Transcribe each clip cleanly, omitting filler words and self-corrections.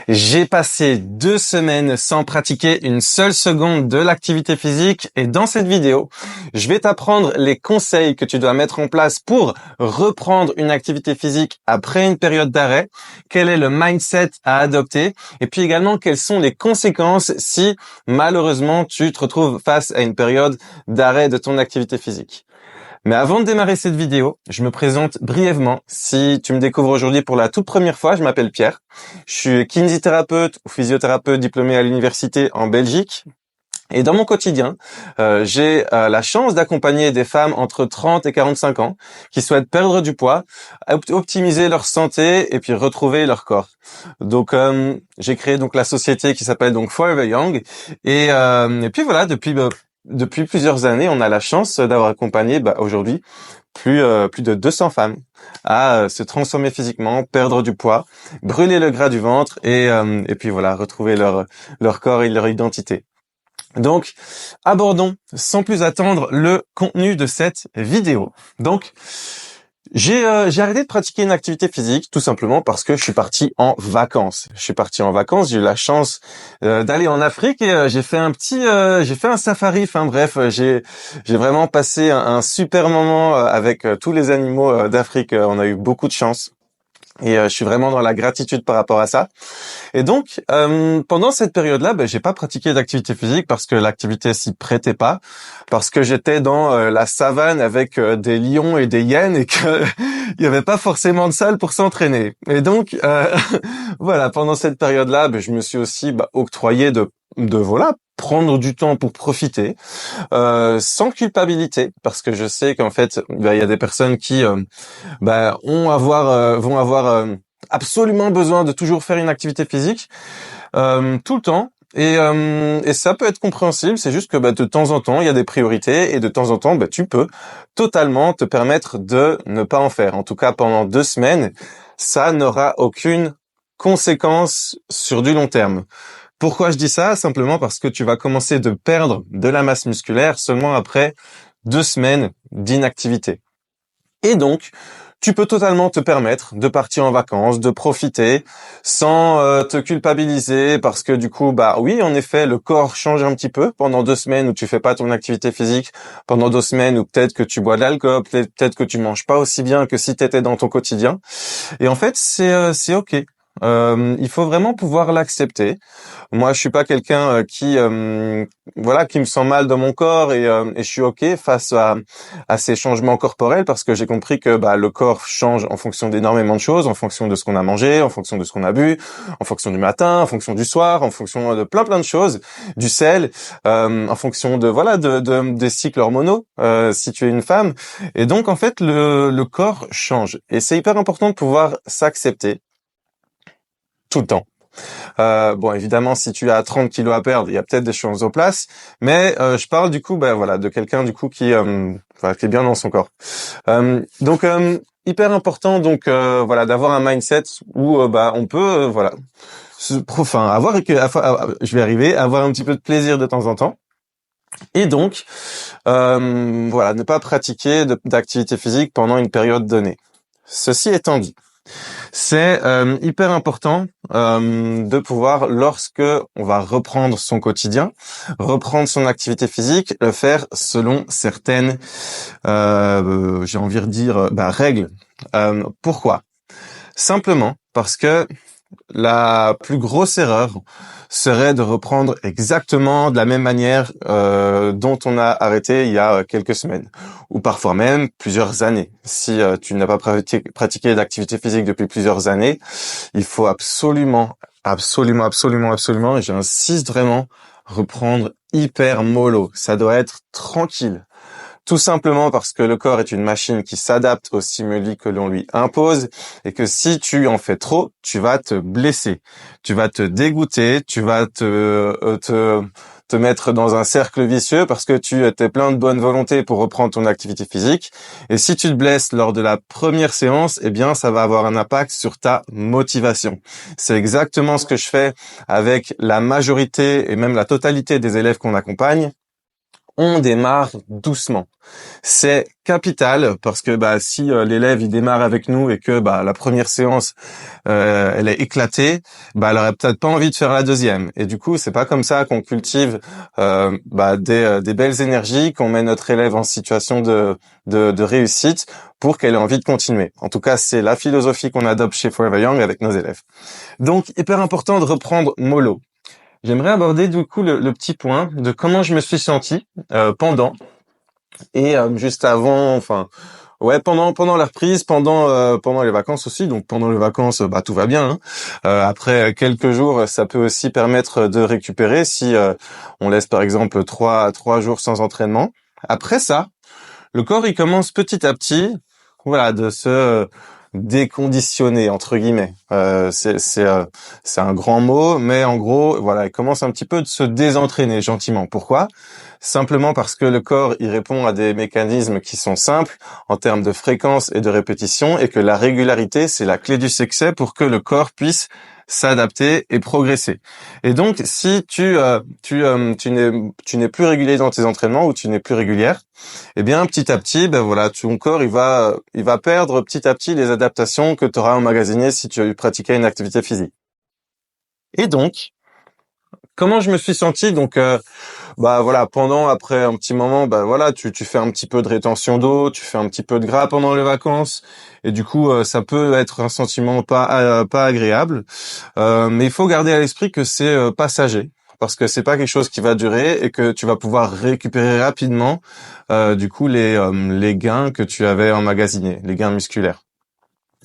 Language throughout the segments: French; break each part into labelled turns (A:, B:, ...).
A: J'ai passé 2 semaines sans pratiquer une seule seconde de l'activité physique et dans cette vidéo, je vais t'apprendre les conseils que tu dois mettre en place pour reprendre une activité physique après une période d'arrêt, quel est le mindset à adopter et puis également quelles sont les conséquences si malheureusement tu te retrouves face à une période d'arrêt de ton activité physique. Mais avant de démarrer cette vidéo, je me présente brièvement. Si tu me découvres aujourd'hui pour la toute première fois, je m'appelle Pierre. Je suis kinésithérapeute ou physiothérapeute diplômé à l'université en Belgique. Et dans mon quotidien, j'ai la chance d'accompagner des femmes entre 30 et 45 ans qui souhaitent perdre du poids, optimiser leur santé et puis retrouver leur corps. Donc, j'ai créé donc la société qui s'appelle donc Forever Young. Et puis voilà, depuis plusieurs années, on a la chance d'avoir accompagné aujourd'hui plus de 200 femmes à se transformer physiquement, perdre du poids, brûler le gras du ventre et puis voilà, retrouver leur corps et leur identité. Donc, abordons sans plus attendre le contenu de cette vidéo. Donc, j'ai arrêté de pratiquer une activité physique tout simplement parce que je suis parti en vacances. J'ai eu la chance d'aller en Afrique et j'ai fait un safari. Enfin bref, j'ai vraiment passé un super moment avec tous les animaux d'Afrique. On a eu beaucoup de chance. Et je suis vraiment dans la gratitude par rapport à ça. Et donc, pendant cette période-là, j'ai pas pratiqué d'activité physique parce que l'activité s'y prêtait pas, parce que j'étais dans la savane avec des lions et des hyènes et que il y avait pas forcément de salle pour s'entraîner. Et donc, voilà, pendant cette période-là, je me suis aussi octroyé de voilà, prendre du temps pour profiter, sans culpabilité, parce que je sais qu'en fait, il y a des personnes qui vont avoir absolument besoin de toujours faire une activité physique tout le temps. Et ça peut être compréhensible, c'est juste que de temps en temps, il y a des priorités et de temps en temps, tu peux totalement te permettre de ne pas en faire. En tout cas, pendant 2 semaines, ça n'aura aucune conséquence sur du long terme. Pourquoi je dis ça? Simplement parce que tu vas commencer de perdre de la masse musculaire seulement après 2 semaines d'inactivité. Et donc, tu peux totalement te permettre de partir en vacances, de profiter sans te culpabiliser parce que du coup, oui, en effet, le corps change un petit peu pendant 2 semaines où tu fais pas ton activité physique, pendant 2 semaines où peut-être que tu bois de l'alcool, peut-être que tu manges pas aussi bien que si tu étais dans ton quotidien. Et en fait, c'est OK. Il faut vraiment pouvoir l'accepter. Moi, je suis pas quelqu'un qui me sent mal dans mon corps et je suis OK face à ces changements corporels parce que j'ai compris que le corps change en fonction d'énormément de choses, en fonction de ce qu'on a mangé, en fonction de ce qu'on a bu, en fonction du matin, en fonction du soir, en fonction de plein de choses, du sel, en fonction de des cycles hormonaux si tu es une femme. Et donc en fait le corps change et c'est hyper important de pouvoir s'accepter tout le temps. Évidemment, si tu as 30 kilos à perdre, il y a peut-être des choses en place, mais je parle du coup, de quelqu'un du coup qui est bien dans son corps. Hyper important d'avoir un mindset où on peut avoir un petit peu de plaisir de temps en temps. Et donc ne pas pratiquer d'activité physique pendant une période donnée. Ceci étant dit, c'est hyper important de pouvoir, lorsque on va reprendre son quotidien, reprendre son activité physique, le faire selon certaines, règles. Pourquoi? Simplement parce que la plus grosse erreur serait de reprendre exactement de la même manière dont on a arrêté il y a quelques semaines ou parfois même plusieurs années. Si tu n'as pas pratiqué d'activité physique depuis plusieurs années, il faut absolument, et j'insiste vraiment, reprendre hyper mollo. Ça doit être tranquille. Tout simplement parce que le corps est une machine qui s'adapte aux stimuli que l'on lui impose et que si tu en fais trop, tu vas te blesser, tu vas te dégoûter, tu vas te mettre dans un cercle vicieux parce que tu étais plein de bonne volonté pour reprendre ton activité physique. Et si tu te blesses lors de la première séance, ça va avoir un impact sur ta motivation. C'est exactement ce que je fais avec la majorité et même la totalité des élèves qu'on accompagne. on démarre doucement. C'est capital parce que si l'élève il démarre avec nous et que la première séance elle est éclatée, elle aurait peut-être pas envie de faire la deuxième. Et du coup, c'est pas comme ça qu'on cultive des belles énergies, qu'on met notre élève en situation de réussite pour qu'elle ait envie de continuer. En tout cas, c'est la philosophie qu'on adopte chez Forever Young avec nos élèves. Donc, hyper important de reprendre mollo. J'aimerais aborder du coup le petit point de comment je me suis senti pendant et juste avant, pendant la reprise, pendant les vacances aussi. Donc pendant les vacances, tout va bien, hein. Après quelques jours, ça peut aussi permettre de récupérer si on laisse par exemple trois jours sans entraînement. Après ça, le corps il commence petit à petit, de se déconditionner entre guillemets. C'est un grand mot, mais en gros, il commence un petit peu de se désentraîner gentiment. Pourquoi? Simplement parce que le corps, il répond à des mécanismes qui sont simples en termes de fréquence et de répétition, et que la régularité, c'est la clé du succès pour que le corps puisse s'adapter et progresser. Et donc, si tu n'es plus régulier dans tes entraînements ou tu n'es plus régulière, eh bien, petit à petit, ton corps, il va perdre petit à petit les adaptations que tu auras emmagasinées si tu pratiquais une activité physique. Et donc, comment je me suis senti? Donc, après un petit moment, tu fais un petit peu de rétention d'eau, tu fais un petit peu de gras pendant les vacances, et du coup, ça peut être un sentiment pas agréable. Mais il faut garder à l'esprit que c'est passager, parce que c'est pas quelque chose qui va durer et que tu vas pouvoir récupérer rapidement, les gains que tu avais emmagasinés, les gains musculaires.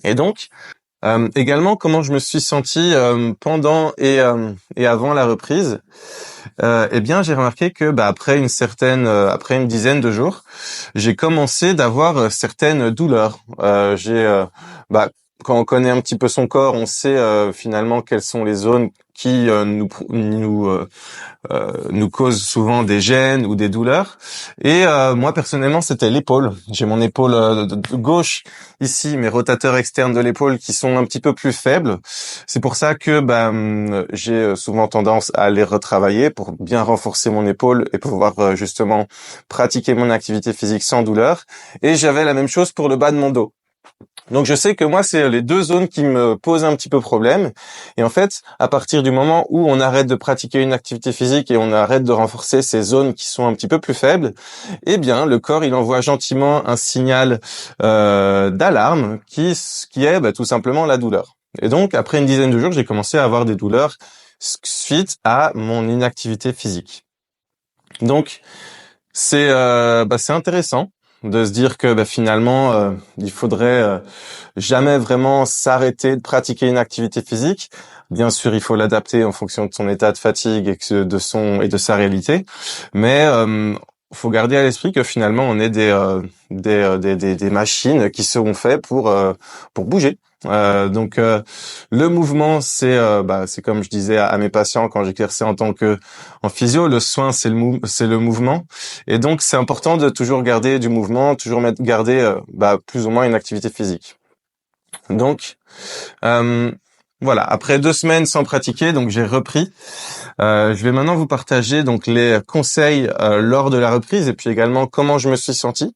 A: Et donc, également, comment je me suis senti pendant et avant la reprise. J'ai remarqué que après une dizaine de jours, j'ai commencé d'avoir certaines douleurs. Quand on connaît un petit peu son corps, on sait finalement quelles sont les zones qui nous causent souvent des gênes ou des douleurs. Et moi personnellement, c'était l'épaule. J'ai mon épaule de gauche ici, mes rotateurs externes de l'épaule qui sont un petit peu plus faibles. C'est pour ça que j'ai souvent tendance à les retravailler pour bien renforcer mon épaule et pouvoir justement pratiquer mon activité physique sans douleur. Et j'avais la même chose pour le bas de mon dos. Donc je sais que moi, c'est les deux zones qui me posent un petit peu problème. Et en fait, à partir du moment où on arrête de pratiquer une activité physique et on arrête de renforcer ces zones qui sont un petit peu plus faibles, eh bien, le corps, il envoie gentiment un signal d'alarme qui est tout simplement la douleur. Et donc, après une dizaine de jours, j'ai commencé à avoir des douleurs suite à mon inactivité physique. Donc, c'est intéressant de se dire que finalement il faudrait jamais vraiment s'arrêter de pratiquer une activité physique. Bien sûr, il faut l'adapter en fonction de son état de fatigue et de sa réalité, mais faut garder à l'esprit que finalement on est des machines qui seront faites pour bouger. Le mouvement, c'est comme je disais à mes patients quand j'exerçais en physio, le soin c'est le mouvement, et donc c'est important de toujours garder du mouvement, garder plus ou moins une activité physique. Donc après 2 semaines sans pratiquer, donc j'ai repris. Je vais maintenant vous partager donc les conseils lors de la reprise et puis également comment je me suis senti.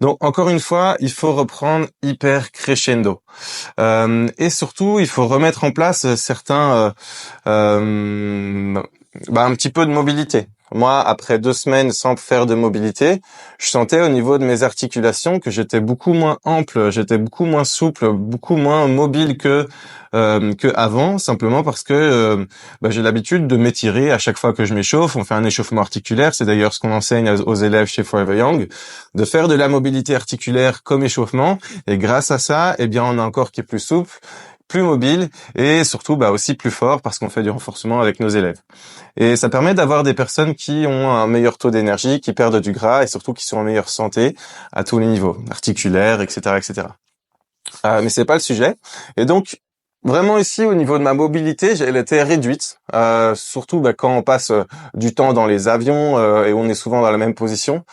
A: Donc encore une fois, il faut reprendre hyper crescendo. Et surtout, il faut remettre en place certains un petit peu de mobilité. Moi, après 2 semaines sans faire de mobilité, je sentais au niveau de mes articulations que j'étais beaucoup moins ample, j'étais beaucoup moins souple, beaucoup moins mobile que avant, simplement parce que j'ai l'habitude de m'étirer à chaque fois que je m'échauffe. On fait un échauffement articulaire, c'est d'ailleurs ce qu'on enseigne aux élèves chez Forever Young, de faire de la mobilité articulaire comme échauffement. Et grâce à ça, on a un corps qui est plus souple, plus mobile et surtout aussi plus fort parce qu'on fait du renforcement avec nos élèves. Et ça permet d'avoir des personnes qui ont un meilleur taux d'énergie, qui perdent du gras et surtout qui sont en meilleure santé à tous les niveaux, articulaires, etc., etc. Mais c'est pas le sujet. Et donc, vraiment ici, au niveau de ma mobilité, elle était réduite, surtout quand on passe du temps dans les avions et on est souvent dans la même position.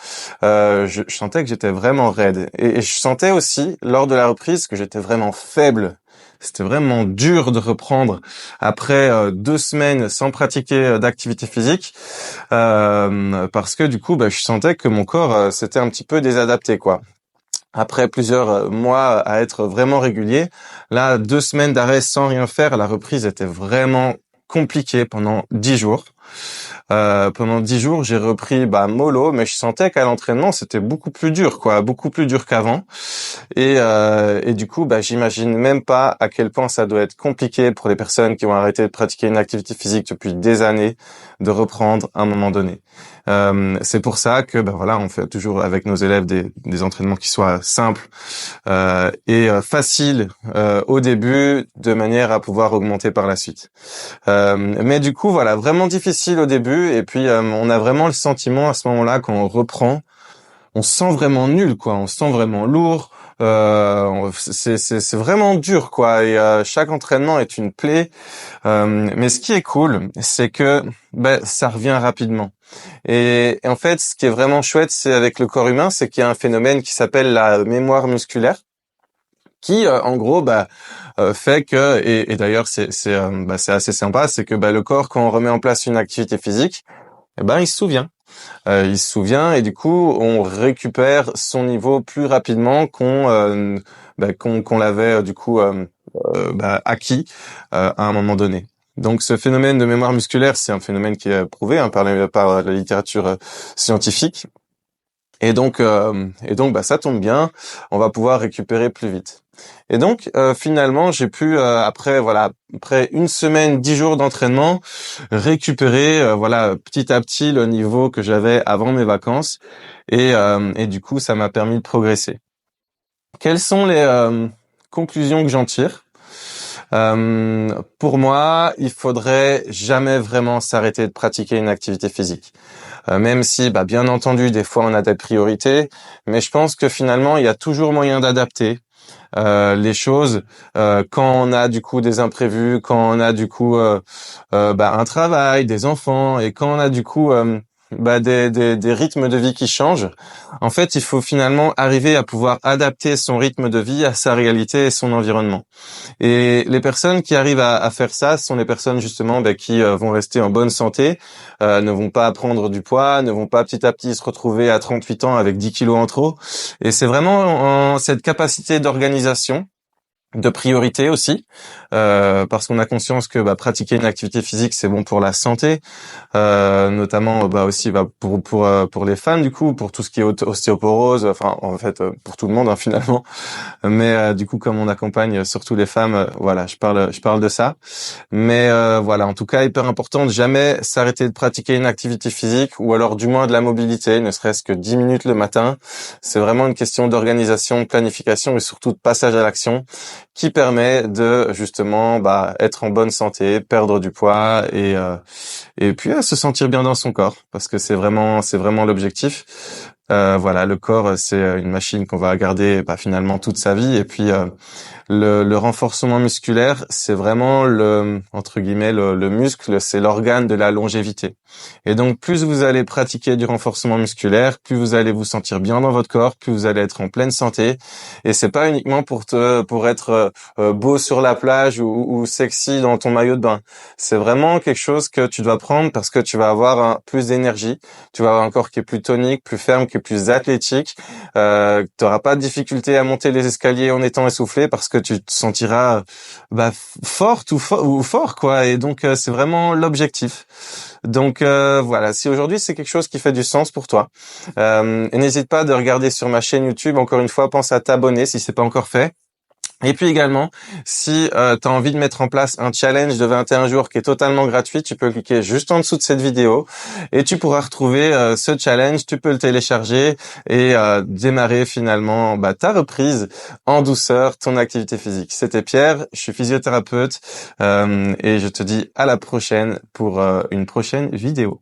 A: Je sentais que j'étais vraiment raide. Et je sentais aussi, lors de la reprise, que j'étais vraiment faible. C'était vraiment dur de reprendre après 2 semaines sans pratiquer d'activité physique, parce que du coup, je sentais que mon corps s'était un petit peu désadapté, quoi. Après plusieurs mois à être vraiment régulier, là, 2 semaines d'arrêt sans rien faire, la reprise était vraiment compliquée pendant 10 jours. Pendant 10 jours, j'ai repris mollo, mais je sentais qu'à l'entraînement, c'était beaucoup plus dur, quoi, beaucoup plus dur qu'avant. Et du coup, j'imagine même pas à quel point ça doit être compliqué pour les personnes qui ont arrêté de pratiquer une activité physique depuis des années de reprendre à un moment donné. C'est pour ça que voilà, on fait toujours avec nos élèves des entraînements qui soient simples et faciles au début, de manière à pouvoir augmenter par la suite. Mais du coup, voilà, vraiment difficile au début, et puis on a vraiment le sentiment à ce moment-là, quand on reprend, on se sent vraiment nul, quoi. On se sent vraiment lourd. C'est vraiment dur, quoi. Et chaque entraînement est une plaie. Mais ce qui est cool, c'est que ça revient rapidement. Et en fait, ce qui est vraiment chouette, c'est avec le corps humain, c'est qu'il y a un phénomène qui s'appelle la mémoire musculaire, qui en gros fait que, et d'ailleurs c'est assez sympa, c'est que le corps, quand on remet en place une activité physique, il se souvient. Il se souvient, et du coup on récupère son niveau plus rapidement qu'on l'avait acquis à un moment donné. Donc ce phénomène de mémoire musculaire, c'est un phénomène qui est prouvé par la littérature scientifique. Et donc ça tombe bien, on va pouvoir récupérer plus vite. Et donc finalement, j'ai pu après 1 semaine, 10 jours d'entraînement, récupérer petit à petit le niveau que j'avais avant mes vacances, et du coup ça m'a permis de progresser. Quelles sont les conclusions que j'en tire? Pour moi, il faudrait jamais vraiment s'arrêter de pratiquer une activité physique. Même si, bien entendu, des fois on a des priorités, mais je pense que finalement, il y a toujours moyen d'adapter les choses quand on a du coup des imprévus, quand on a du coup un travail, des enfants, et quand on a du coup des rythmes de vie qui changent. En fait, il faut finalement arriver à pouvoir adapter son rythme de vie à sa réalité et son environnement. Et les personnes qui arrivent à faire ça, ce sont les personnes justement qui vont rester en bonne santé, ne vont pas prendre du poids, ne vont pas petit à petit se retrouver à 38 ans avec 10 kilos en trop. Et c'est vraiment cette capacité d'organisation, de priorité aussi, parce qu'on a conscience que pratiquer une activité physique, c'est bon pour la santé, notamment aussi pour les femmes, du coup, pour tout ce qui est ostéoporose, enfin en fait pour tout le monde finalement. Mais du coup, comme on accompagne surtout les femmes, je parle de ça. Mais en tout cas, hyper important de jamais s'arrêter de pratiquer une activité physique, ou alors du moins de la mobilité, ne serait-ce que 10 minutes le matin. C'est vraiment une question d'organisation, de planification, et surtout de passage à l'action, qui permet de justement être en bonne santé, perdre du poids, et puis se sentir bien dans son corps, parce que c'est vraiment l'objectif. Le corps, c'est une machine qu'on va garder finalement toute sa vie, et puis le renforcement musculaire, c'est vraiment entre guillemets le muscle, c'est l'organe de la longévité. Et donc plus vous allez pratiquer du renforcement musculaire, plus vous allez vous sentir bien dans votre corps, plus vous allez être en pleine santé. Et c'est pas uniquement pour être beau sur la plage ou sexy dans ton maillot de bain. C'est vraiment quelque chose que tu dois prendre, parce que tu vas avoir plus d'énergie, tu vas avoir un corps qui est plus tonique, plus ferme, qui est plus athlétique. Tu n'auras pas de difficulté à monter les escaliers en étant essoufflé, parce que tu te sentiras forte ou fort, quoi. Et donc c'est vraiment l'objectif. Donc si aujourd'hui c'est quelque chose qui fait du sens pour toi, et n'hésite pas de regarder sur ma chaîne YouTube. Encore une fois, pense à t'abonner si c'est pas encore fait. Et puis également, si tu as envie de mettre en place un challenge de 21 jours qui est totalement gratuit, tu peux cliquer juste en dessous de cette vidéo et tu pourras retrouver ce challenge. Tu peux le télécharger et démarrer finalement ta reprise en douceur, ton activité physique. C'était Pierre, je suis physiothérapeute, et je te dis à la prochaine pour une prochaine vidéo.